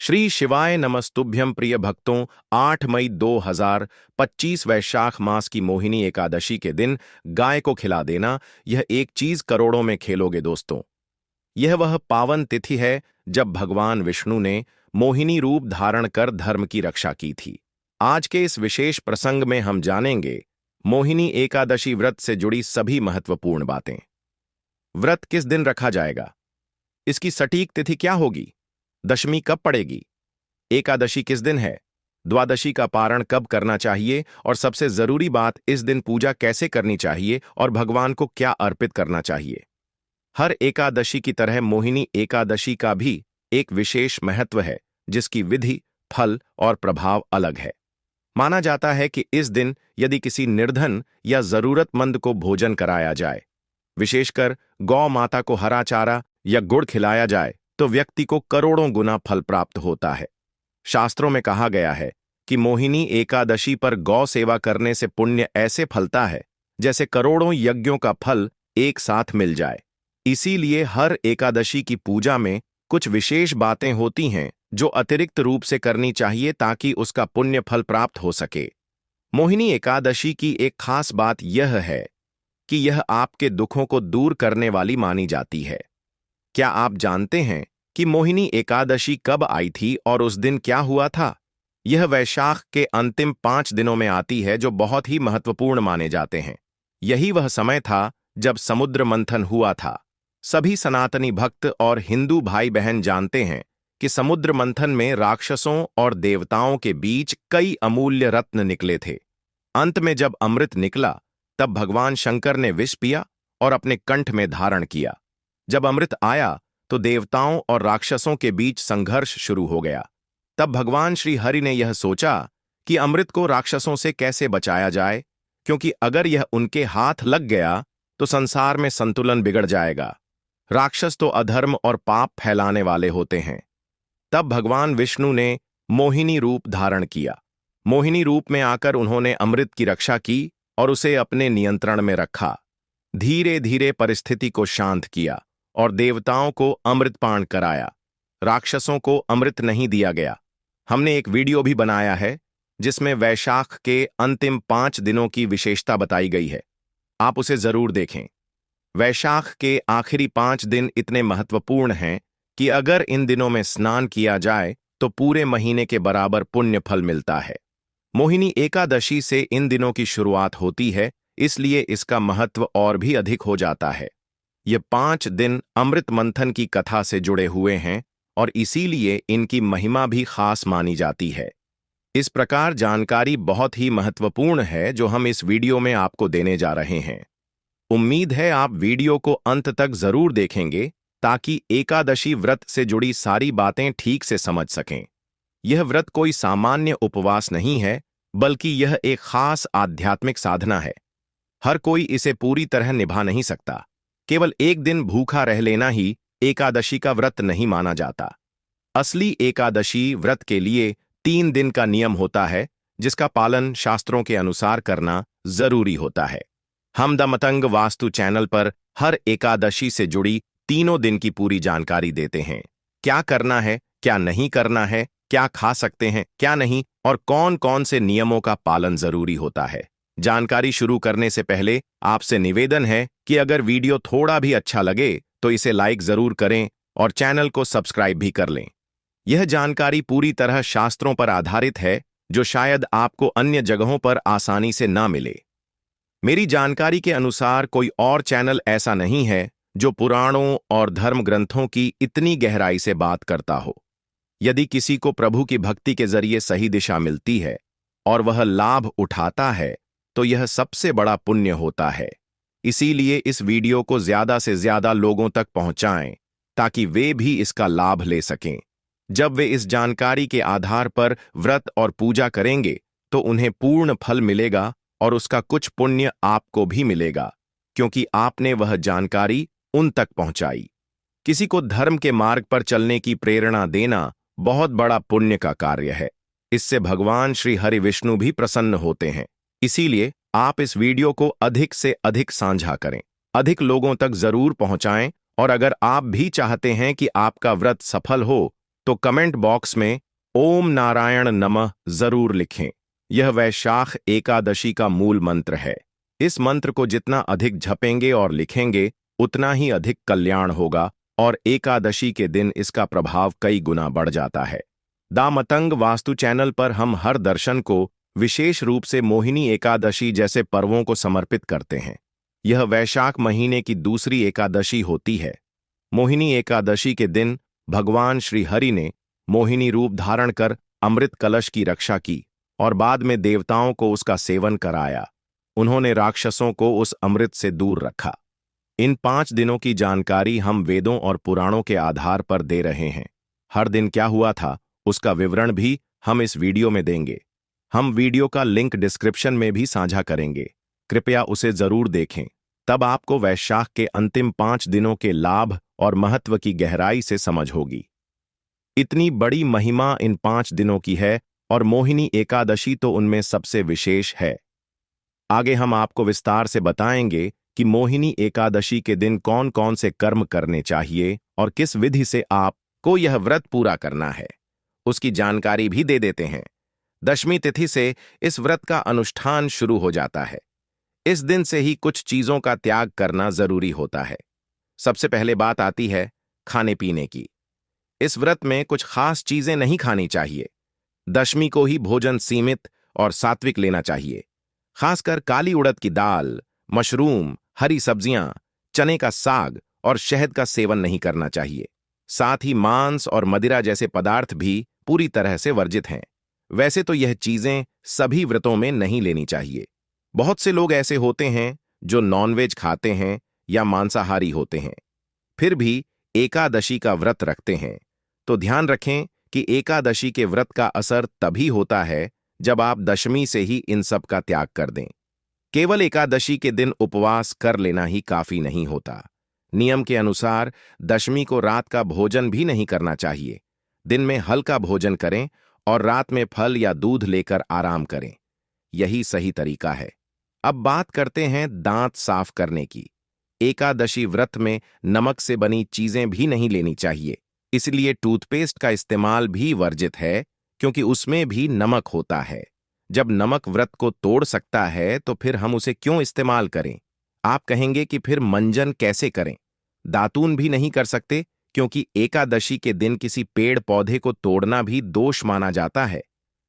श्री शिवाय नमस्तुभ्यं प्रिय भक्तों। 8 मई 2025 वैशाख मास की मोहिनी एकादशी के दिन गाय को खिला देना, यह एक चीज करोड़ों में खेलोगे दोस्तों। यह वह पावन तिथि है जब भगवान विष्णु ने मोहिनी रूप धारण कर धर्म की रक्षा की थी। आज के इस विशेष प्रसंग में हम जानेंगे मोहिनी एकादशी व्रत से जुड़ी सभी महत्वपूर्ण बातें। व्रत किस दिन रखा जाएगा, इसकी सटीक तिथि क्या होगी, दशमी कब पड़ेगी, एकादशी किस दिन है, द्वादशी का पारण कब करना चाहिए और सबसे जरूरी बात, इस दिन पूजा कैसे करनी चाहिए और भगवान को क्या अर्पित करना चाहिए। हर एकादशी की तरह मोहिनी एकादशी का भी एक विशेष महत्व है जिसकी विधि, फल और प्रभाव अलग है। माना जाता है कि इस दिन यदि किसी निर्धन या जरूरतमंद को भोजन कराया जाए, विशेषकर गौ माता को हरा चारा या गुड़ खिलाया जाए, तो व्यक्ति को करोड़ों गुना फल प्राप्त होता है। शास्त्रों में कहा गया है कि मोहिनी एकादशी पर गौ सेवा करने से पुण्य ऐसे फलता है जैसे करोड़ों यज्ञों का फल एक साथ मिल जाए। इसीलिए हर एकादशी की पूजा में कुछ विशेष बातें होती हैं जो अतिरिक्त रूप से करनी चाहिए ताकि उसका पुण्य फल प्राप्त हो सके। मोहिनी एकादशी की एक खास बात यह है कि यह आपके दुखों को दूर करने वाली मानी जाती है। क्या आप जानते हैं कि मोहिनी एकादशी कब आई थी और उस दिन क्या हुआ था? यह वैशाख के अंतिम 5 दिनों में आती है जो बहुत ही महत्वपूर्ण माने जाते हैं। यही वह समय था जब समुद्र मंथन हुआ था। सभी सनातनी भक्त और हिंदू भाई बहन जानते हैं कि समुद्र मंथन में राक्षसों और देवताओं के बीच कई अमूल्य रत्न निकले थे। अंत में जब अमृत निकला तब भगवान शंकर ने विष पिया और अपने कंठ में धारण किया। जब अमृत आया तो देवताओं और राक्षसों के बीच संघर्ष शुरू हो गया। तब भगवान श्री हरि ने यह सोचा कि अमृत को राक्षसों से कैसे बचाया जाए, क्योंकि अगर यह उनके हाथ लग गया तो संसार में संतुलन बिगड़ जाएगा। राक्षस तो अधर्म और पाप फैलाने वाले होते हैं। तब भगवान विष्णु ने मोहिनी रूप धारण किया। मोहिनी रूप में आकर उन्होंने अमृत की रक्षा की और उसे अपने नियंत्रण में रखा। धीरे धीरे परिस्थिति को शांत किया और देवताओं को अमृतपान कराया। राक्षसों को अमृत नहीं दिया गया। हमने एक वीडियो भी बनाया है जिसमें वैशाख के अंतिम 5 दिनों की विशेषता बताई गई है, आप उसे जरूर देखें। वैशाख के आखिरी 5 दिन इतने महत्वपूर्ण हैं कि अगर इन दिनों में स्नान किया जाए तो पूरे महीने के बराबर पुण्य फल मिलता है। मोहिनी एकादशी से इन दिनों की शुरुआत होती है, इसलिए इसका महत्व और भी अधिक हो जाता है। ये 5 दिन अमृत मंथन की कथा से जुड़े हुए हैं और इसीलिए इनकी महिमा भी खास मानी जाती है। इस प्रकार जानकारी बहुत ही महत्वपूर्ण है जो हम इस वीडियो में आपको देने जा रहे हैं। उम्मीद है आप वीडियो को अंत तक जरूर देखेंगे ताकि एकादशी व्रत से जुड़ी सारी बातें ठीक से समझ सकें। यह व्रत कोई सामान्य उपवास नहीं है, बल्कि यह एक खास आध्यात्मिक साधना है। हर कोई इसे पूरी तरह निभा नहीं सकता। केवल एक दिन भूखा रह लेना ही एकादशी का व्रत नहीं माना जाता। असली एकादशी व्रत के लिए 3 दिन का नियम होता है जिसका पालन शास्त्रों के अनुसार करना जरूरी होता है। हम द मतंग वास्तु चैनल पर हर एकादशी से जुड़ी तीनों दिन की पूरी जानकारी देते हैं। क्या करना है, क्या नहीं करना है, क्या खा सकते हैं, क्या नहीं, और कौन कौन से नियमों का पालन जरूरी होता है। जानकारी शुरू करने से पहले आपसे निवेदन है कि अगर वीडियो थोड़ा भी अच्छा लगे तो इसे लाइक जरूर करें और चैनल को सब्सक्राइब भी कर लें। यह जानकारी पूरी तरह शास्त्रों पर आधारित है जो शायद आपको अन्य जगहों पर आसानी से ना मिले। मेरी जानकारी के अनुसार कोई और चैनल ऐसा नहीं है जो पुराणों और धर्म ग्रंथों की इतनी गहराई से बात करता हो। यदि किसी को प्रभु की भक्ति के जरिए सही दिशा मिलती है और वह लाभ उठाता है तो यह सबसे बड़ा पुण्य होता है। इसीलिए इस वीडियो को ज्यादा से ज्यादा लोगों तक पहुंचाएं ताकि वे भी इसका लाभ ले सकें। जब वे इस जानकारी के आधार पर व्रत और पूजा करेंगे तो उन्हें पूर्ण फल मिलेगा और उसका कुछ पुण्य आपको भी मिलेगा, क्योंकि आपने वह जानकारी उन तक पहुंचाई। किसी को धर्म के मार्ग पर चलने की प्रेरणा देना बहुत बड़ा पुण्य का कार्य है। इससे भगवान श्री हरि विष्णु भी प्रसन्न होते हैं। इसीलिए आप इस वीडियो को अधिक से अधिक साझा करें, अधिक लोगों तक जरूर पहुंचाएं, और अगर आप भी चाहते हैं कि आपका व्रत सफल हो तो कमेंट बॉक्स में ओम नारायण नमः जरूर लिखें। यह वैशाख एकादशी का मूल मंत्र है। इस मंत्र को जितना अधिक जपेंगे और लिखेंगे उतना ही अधिक कल्याण होगा और एकादशी के दिन इसका प्रभाव कई गुना बढ़ जाता है। दा मतंग वास्तु चैनल पर हम हर दर्शन को विशेष रूप से मोहिनी एकादशी जैसे पर्वों को समर्पित करते हैं। यह वैशाख महीने की दूसरी एकादशी होती है। मोहिनी एकादशी के दिन भगवान श्री हरि ने मोहिनी रूप धारण कर अमृत कलश की रक्षा की और बाद में देवताओं को उसका सेवन कराया। उन्होंने राक्षसों को उस अमृत से दूर रखा। इन 5 दिनों की जानकारी हम वेदों और पुराणों के आधार पर दे रहे हैं। हर दिन क्या हुआ था उसका विवरण भी हम इस वीडियो में देंगे। हम वीडियो का लिंक डिस्क्रिप्शन में भी साझा करेंगे, कृपया उसे जरूर देखें। तब आपको वैशाख के अंतिम 5 दिनों के लाभ और महत्व की गहराई से समझ होगी। इतनी बड़ी महिमा इन 5 दिनों की है और मोहिनी एकादशी तो उनमें सबसे विशेष है। आगे हम आपको विस्तार से बताएंगे कि मोहिनी एकादशी के दिन कौन कौन से कर्म करने चाहिए और किस विधि से आपको यह व्रत पूरा करना है, उसकी जानकारी भी दे देते हैं। दशमी तिथि से इस व्रत का अनुष्ठान शुरू हो जाता है। इस दिन से ही कुछ चीजों का त्याग करना जरूरी होता है। सबसे पहले बात आती है खाने पीने की। इस व्रत में कुछ खास चीजें नहीं खानी चाहिए। दशमी को ही भोजन सीमित और सात्विक लेना चाहिए। खासकर काली उड़द की दाल, मशरूम, हरी सब्जियां, चने का साग और शहद का सेवन नहीं करना चाहिए। साथ ही मांस और मदिरा जैसे पदार्थ भी पूरी तरह से वर्जित हैं। वैसे तो यह चीजें सभी व्रतों में नहीं लेनी चाहिए। बहुत से लोग ऐसे होते हैं जो नॉनवेज खाते हैं या मांसाहारी होते हैं, फिर भी एकादशी का व्रत रखते हैं। तो ध्यान रखें कि एकादशी के व्रत का असर तभी होता है जब आप दशमी से ही इन सब का त्याग कर दें। केवल एकादशी के दिन उपवास कर लेना ही काफी नहीं होता। नियम के अनुसार दशमी को रात का भोजन भी नहीं करना चाहिए। दिन में हल्का भोजन करें और रात में फल या दूध लेकर आराम करें। यही सही तरीका है। अब बात करते हैं दांत साफ करने की। एकादशी व्रत में नमक से बनी चीजें भी नहीं लेनी चाहिए, इसलिए टूथपेस्ट का इस्तेमाल भी वर्जित है, क्योंकि उसमें भी नमक होता है। जब नमक व्रत को तोड़ सकता है तो फिर हम उसे क्यों इस्तेमाल करें? आप कहेंगे कि फिर मंजन कैसे करें? दातून भी नहीं कर सकते, क्योंकि एकादशी के दिन किसी पेड़ पौधे को तोड़ना भी दोष माना जाता है।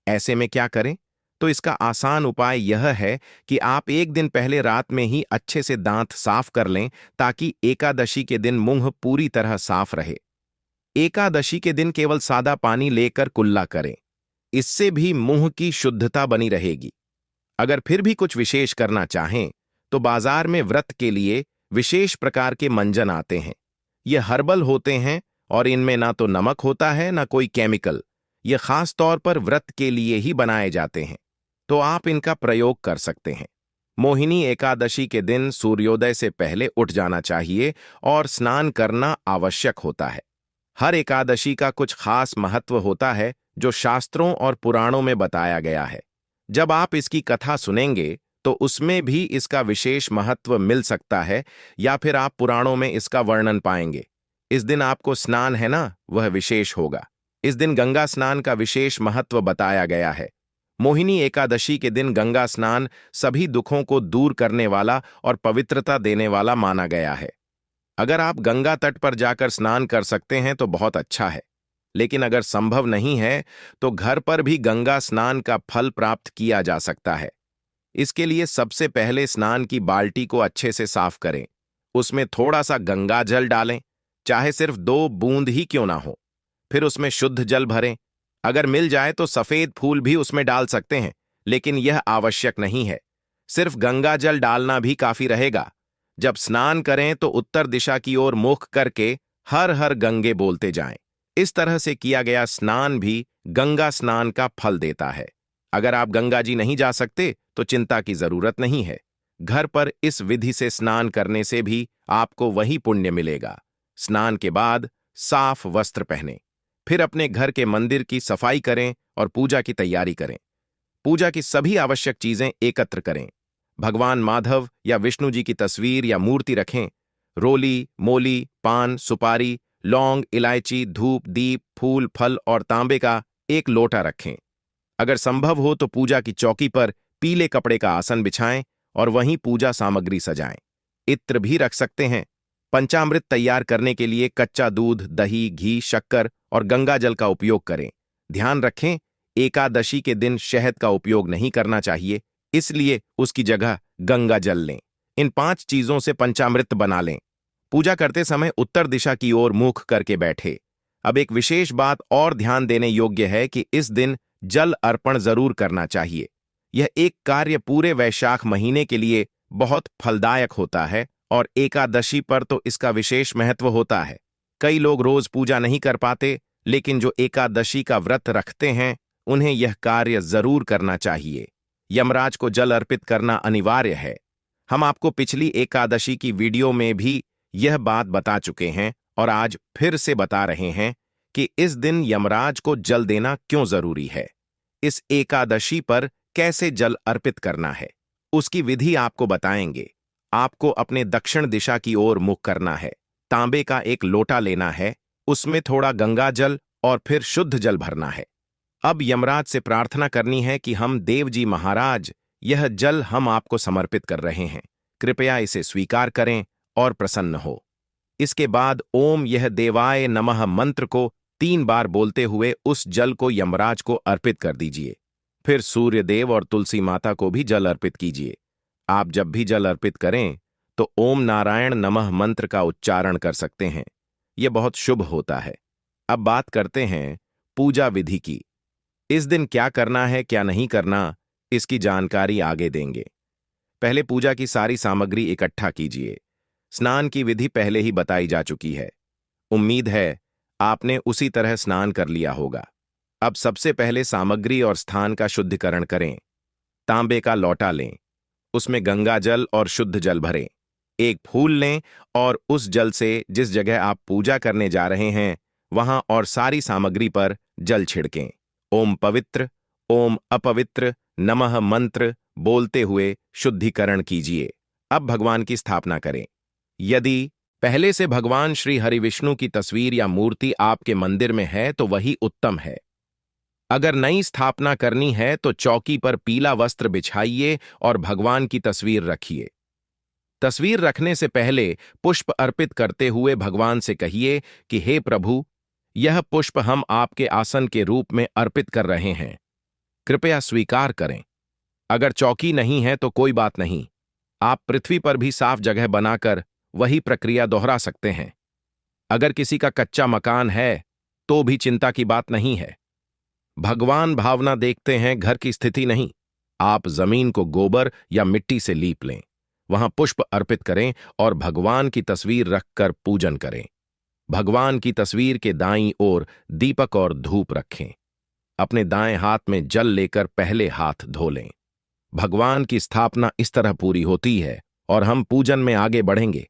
ऐसे में क्या करें? तो इसका आसान उपाय यह है कि आप एक दिन पहले रात में ही अच्छे से दांत साफ कर लें, ताकि एकादशी के दिन मुंह पूरी तरह साफ रहे। एकादशी के दिन केवल सादा पानी लेकर कुल्ला करें, इससे भी मुंह की शुद्धता बनी रहेगी। अगर फिर भी कुछ विशेष करना चाहें तो बाजार में व्रत के लिए विशेष प्रकार के मंजन आते हैं। ये हर्बल होते हैं और इनमें ना तो नमक होता है ना कोई केमिकल। ये खास तौर पर व्रत के लिए ही बनाए जाते हैं, तो आप इनका प्रयोग कर सकते हैं। मोहिनी एकादशी के दिन सूर्योदय से पहले उठ जाना चाहिए और स्नान करना आवश्यक होता है। हर एकादशी का कुछ खास महत्व होता है जो शास्त्रों और पुराणों में बताया गया है। जब आप इसकी कथा सुनेंगे तो उसमें भी इसका विशेष महत्व मिल सकता है, या फिर आप पुराणों में इसका वर्णन पाएंगे। इस दिन आपको स्नान है ना, वह विशेष होगा। इस दिन गंगा स्नान का विशेष महत्व बताया गया है। मोहिनी एकादशी के दिन गंगा स्नान सभी दुखों को दूर करने वाला और पवित्रता देने वाला माना गया है। अगर आप गंगा तट पर जाकर स्नान कर सकते हैं तो बहुत अच्छा है, लेकिन अगर संभव नहीं है तो घर पर भी गंगा स्नान का फल प्राप्त किया जा सकता है। इसके लिए सबसे पहले स्नान की बाल्टी को अच्छे से साफ करें। उसमें थोड़ा सा गंगा जल डालें, चाहे सिर्फ 2 बूंद ही क्यों ना हो। फिर उसमें शुद्ध जल भरें। अगर मिल जाए तो सफेद फूल भी उसमें डाल सकते हैं, लेकिन यह आवश्यक नहीं है। सिर्फ गंगा जल डालना भी काफी रहेगा। जब स्नान करें तो उत्तर दिशा की ओर मुख करके हर हर गंगे बोलते जाएं। इस तरह से किया गया स्नान भी गंगा स्नान का फल देता है। अगर आप गंगा जी नहीं जा सकते तो चिंता की जरूरत नहीं है। घर पर इस विधि से स्नान करने से भी आपको वही पुण्य मिलेगा। स्नान के बाद साफ वस्त्र पहनें, फिर अपने घर के मंदिर की सफाई करें और पूजा की तैयारी करें। पूजा की सभी आवश्यक चीजें एकत्र करें। भगवान माधव या विष्णु जी की तस्वीर या मूर्ति रखें। रोली, मोली, पान, सुपारी, लौंग, इलायची, धूप, दीप, फूल, फल और तांबे का एक लोटा रखें। अगर संभव हो तो पूजा की चौकी पर पीले कपड़े का आसन बिछाएं और वहीं पूजा सामग्री सजाएं। इत्र भी रख सकते हैं। पंचामृत तैयार करने के लिए कच्चा दूध, दही, घी, शक्कर और गंगा जल का उपयोग करें। ध्यान रखें, एकादशी के दिन शहद का उपयोग नहीं करना चाहिए, इसलिए उसकी जगह गंगा जल लें। इन 5 चीजों से पंचामृत बना लें। पूजा करते समय उत्तर दिशा की ओर मुख करके बैठे। अब एक विशेष बात और ध्यान देने योग्य है कि इस दिन जल अर्पण जरूर करना चाहिए। यह एक कार्य पूरे वैशाख महीने के लिए बहुत फलदायक होता है और एकादशी पर तो इसका विशेष महत्व होता है। कई लोग रोज पूजा नहीं कर पाते, लेकिन जो एकादशी का व्रत रखते हैं उन्हें यह कार्य जरूर करना चाहिए। यमराज को जल अर्पित करना अनिवार्य है। हम आपको पिछली एकादशी की वीडियो में भी यह बात बता चुके हैं और आज फिर से बता रहे हैं कि इस दिन यमराज को जल देना क्यों जरूरी है। इस एकादशी पर कैसे जल अर्पित करना है, उसकी विधि आपको बताएंगे। आपको अपने दक्षिण दिशा की ओर मुख करना है। तांबे का एक लोटा लेना है, उसमें थोड़ा गंगा जल और फिर शुद्ध जल भरना है। अब यमराज से प्रार्थना करनी है कि हम देव जी महाराज, यह जल हम आपको समर्पित कर रहे हैं, कृपया इसे स्वीकार करें और प्रसन्न हो। इसके बाद ओम यह देवाय नमः मंत्र को 3 बार बोलते हुए उस जल को यमराज को अर्पित कर दीजिए। फिर सूर्य देव और तुलसी माता को भी जल अर्पित कीजिए। आप जब भी जल अर्पित करें तो ओम नारायण नमः मंत्र का उच्चारण कर सकते हैं। यह बहुत शुभ होता है। अब बात करते हैं पूजा विधि की। इस दिन क्या करना है, क्या नहीं करना, इसकी जानकारी आगे देंगे। पहले पूजा की सारी सामग्री इकट्ठा कीजिए। स्नान की विधि पहले ही बताई जा चुकी है। उम्मीद है आपने उसी तरह स्नान कर लिया होगा। अब सबसे पहले सामग्री और स्थान का शुद्धिकरण करें। तांबे का लोटा लें, उसमें गंगा जल और शुद्ध जल भरें। एक फूल लें और उस जल से जिस जगह आप पूजा करने जा रहे हैं वहां और सारी सामग्री पर जल छिड़कें। ओम पवित्र, ओम अपवित्र नमः मंत्र बोलते हुए शुद्धिकरण कीजिए। अब भगवान की स्थापना करें। यदि पहले से भगवान श्री हरिविष्णु की तस्वीर या मूर्ति आपके मंदिर में है तो वही उत्तम है। अगर नई स्थापना करनी है तो चौकी पर पीला वस्त्र बिछाइए और भगवान की तस्वीर रखिए। तस्वीर रखने से पहले पुष्प अर्पित करते हुए भगवान से कहिए कि हे प्रभु, यह पुष्प हम आपके आसन के रूप में अर्पित कर रहे हैं, कृपया स्वीकार करें। अगर चौकी नहीं है तो कोई बात नहीं, आप पृथ्वी पर भी साफ जगह बनाकर वही प्रक्रिया दोहरा सकते हैं। अगर किसी का कच्चा मकान है तो भी चिंता की बात नहीं है। भगवान भावना देखते हैं, घर की स्थिति नहीं। आप जमीन को गोबर या मिट्टी से लीप लें, वहां पुष्प अर्पित करें और भगवान की तस्वीर रखकर पूजन करें। भगवान की तस्वीर के दाईं ओर दीपक और धूप रखें। अपने दाएं हाथ में जल लेकर पहले हाथ धो लें। भगवान की स्थापना इस तरह पूरी होती है और हम पूजन में आगे बढ़ेंगे।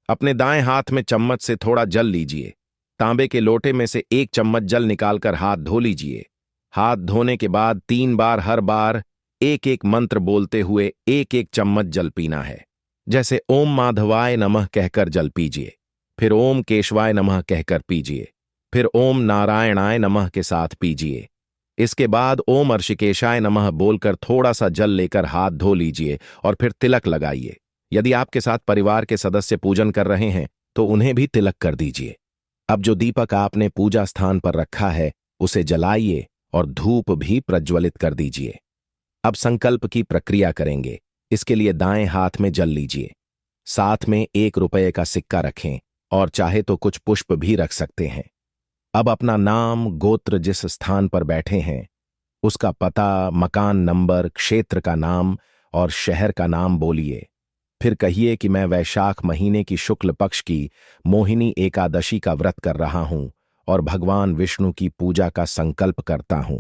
अपने दाएं हाथ में चम्मच से थोड़ा जल लीजिए। तांबे के लोटे में से 1 चम्मच जल निकालकर हाथ धो लीजिए। हाथ धोने के बाद 3 बार हर बार एक एक मंत्र बोलते हुए 1-1 चम्मच जल पीना है। जैसे ओम माधवाय नमः कहकर जल पीजिए, फिर ओम केशवाय नमः कहकर पीजिए, फिर ओम नारायणाय नमः के साथ पीजिए। इसके बाद ओम ऋषिकेशाय नमः बोलकर थोड़ा सा जल लेकर हाथ धो लीजिए और फिर तिलक लगाइए। यदि आपके साथ परिवार के सदस्य पूजन कर रहे हैं तो उन्हें भी तिलक कर दीजिए। अब जो दीपक आपने पूजा स्थान पर रखा है उसे जलाइए और धूप भी प्रज्वलित कर दीजिए। अब संकल्प की प्रक्रिया करेंगे। इसके लिए दाएं हाथ में जल लीजिए, साथ में 1 रुपये का सिक्का रखें और चाहे तो कुछ पुष्प भी रख सकते हैं। अब अपना नाम, गोत्र, जिस स्थान पर बैठे हैं उसका पता, मकान नंबर, क्षेत्र का नाम और शहर का नाम बोलिए। फिर कहिए कि मैं वैशाख महीने की शुक्ल पक्ष की मोहिनी एकादशी का व्रत कर रहा हूं और भगवान विष्णु की पूजा का संकल्प करता हूं।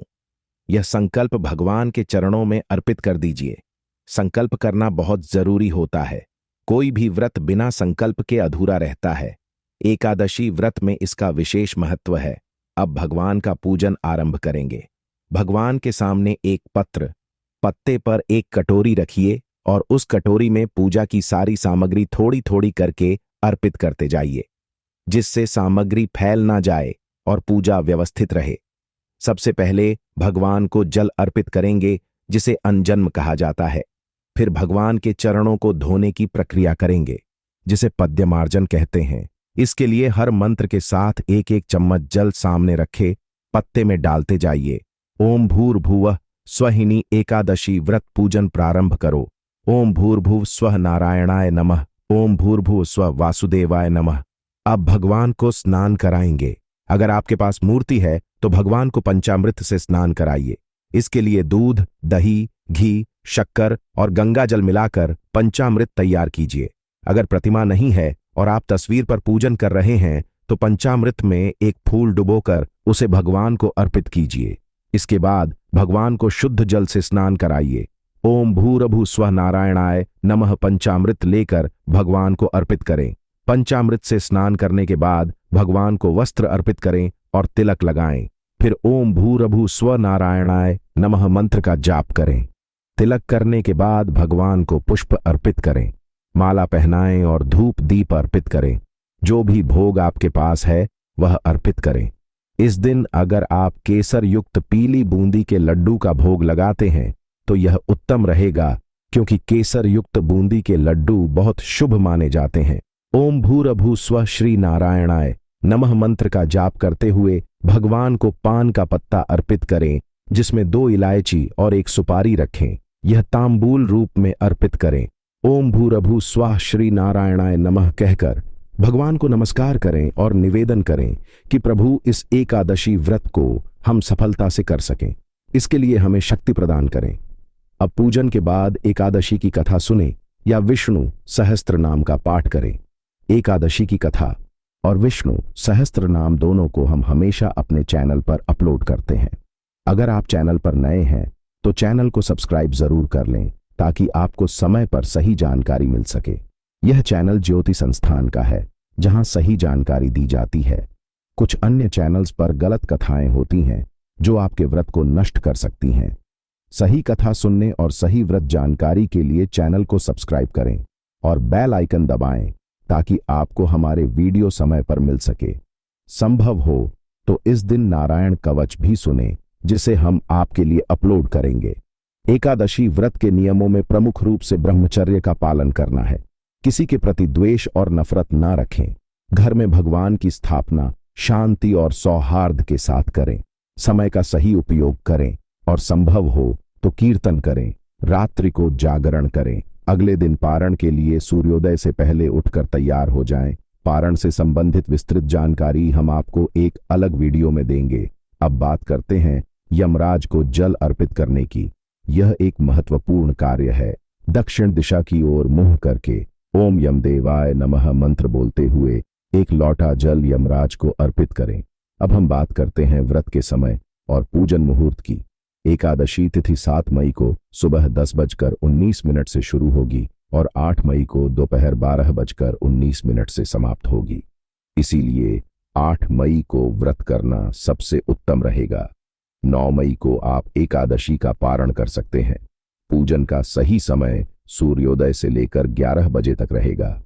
यह संकल्प भगवान के चरणों में अर्पित कर दीजिए। संकल्प करना बहुत जरूरी होता है। कोई भी व्रत बिना संकल्प के अधूरा रहता है। एकादशी व्रत में इसका विशेष महत्व है। अब भगवान का पूजन आरंभ करेंगे। भगवान के सामने एक पत्ते पर एक कटोरी रखिए और उस कटोरी में पूजा की सारी सामग्री थोड़ी थोड़ी करके अर्पित करते जाइए। जिससे सामग्री फैल ना जाए और पूजा व्यवस्थित रहे। सबसे पहले भगवान को जल अर्पित करेंगे, जिसे अंजन्म कहा जाता है। फिर भगवान के चरणों को धोने की प्रक्रिया करेंगे, जिसे पद्यमार्जन कहते हैं। इसके लिए हर मंत्र के साथ एक एक चम्मच जल सामने रखे पत्ते में डालते जाइए। ओम भूर्भुवः स्वहिनी एकादशी व्रत पूजन प्रारंभ करो। ओम भूर्भुव स्वः नारायणाय नमः। ओम भूर्भुव स्व वासुदेवाय नमः। अब भगवान को स्नान कराएंगे। अगर आपके पास मूर्ति है तो भगवान को पंचामृत से स्नान कराइए। इसके लिए दूध, दही, घी, शक्कर और गंगा जल मिलाकर पंचामृत तैयार कीजिए। अगर प्रतिमा नहीं है और आप तस्वीर पर पूजन कर रहे हैं तो पंचामृत में एक फूल डुबोकर उसे भगवान को अर्पित कीजिए। इसके बाद भगवान को शुद्ध जल से स्नान कराइए। ओम भूरभु स्वः नारायणाय नमः पंचामृत लेकर भगवान को अर्पित करें। पंचामृत से स्नान करने के बाद भगवान को वस्त्र अर्पित करें और तिलक लगाएं। फिर ओम भूरभु स्व नारायणाय नमः मंत्र का जाप करें। तिलक करने के बाद भगवान को पुष्प अर्पित करें, माला पहनाएं और धूप दीप अर्पित करें। जो भी भोग आपके पास है वह अर्पित करें। इस दिन अगर आप केसर युक्त पीली बूंदी के लड्डू का भोग लगाते हैं तो यह उत्तम रहेगा, क्योंकि केसर युक्त बूंदी के लड्डू बहुत शुभ माने जाते हैं। ओम भूरभु स्व श्री नारायणाय नमः मंत्र का जाप करते हुए भगवान को पान का पत्ता अर्पित करें, जिसमें 2 इलायची और 1 सुपारी रखें। यह तांबूल रूप में अर्पित करें। ओम भूरभु स्वाह श्री नारायणाय नमः कहकर भगवान को नमस्कार करें और निवेदन करें कि प्रभु इस एकादशी व्रत को हम सफलता से कर सकें। इसके लिए हमें शक्ति प्रदान करें। अब पूजन के बाद एकादशी की कथा सुने या विष्णु सहस्त्र नाम का पाठ करें। एकादशी की कथा और विष्णु सहस्त्र नाम दोनों को हम हमेशा अपने चैनल पर अपलोड करते हैं। अगर आप चैनल पर नए हैं तो चैनल को सब्सक्राइब जरूर कर लें, ताकि आपको समय पर सही जानकारी मिल सके। यह चैनल ज्योति संस्थान का है, जहां सही जानकारी दी जाती है। कुछ अन्य चैनल्स पर गलत कथाएं होती हैं जो आपके व्रत को नष्ट कर सकती हैं। सही कथा सुनने और सही व्रत जानकारी के लिए चैनल को सब्सक्राइब करें और बेल आइकन दबाएं, ताकि आपको हमारे वीडियो समय पर मिल सके। संभव हो तो इस दिन नारायण कवच भी सुने, जिसे हम आपके लिए अपलोड करेंगे। एकादशी व्रत के नियमों में प्रमुख रूप से ब्रह्मचर्य का पालन करना है। किसी के प्रति द्वेष और नफरत ना रखें। घर में भगवान की स्थापना शांति और सौहार्द के साथ करें। समय का सही उपयोग करें और संभव हो तो कीर्तन करें। रात्रि को जागरण करें। अगले दिन पारण के लिए सूर्योदय से पहले उठकर तैयार हो जाएं। पारण से संबंधित विस्तृत जानकारी हम आपको एक अलग वीडियो में देंगे। अब बात करते हैं यमराज को जल अर्पित करने की। यह एक महत्वपूर्ण कार्य है। दक्षिण दिशा की ओर मुंह करके ओम यमदेवाय नमः मंत्र बोलते हुए 1 लौटा जल यमराज को अर्पित करें। अब हम बात करते हैं व्रत के समय और पूजन मुहूर्त की। एकादशी तिथि 7 मई को सुबह 10:19 से शुरू होगी और 8 मई को दोपहर 12:19 से समाप्त होगी। इसीलिए 8 मई को व्रत करना सबसे उत्तम रहेगा। 9 मई को आप एकादशी का पारण कर सकते हैं। पूजन का सही समय सूर्योदय से लेकर 11 बजे तक रहेगा।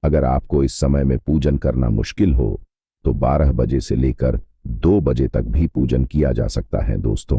अगर आपको इस समय में पूजन करना मुश्किल हो तो 12 बजे से लेकर 2 बजे तक भी पूजन किया जा सकता है दोस्तों।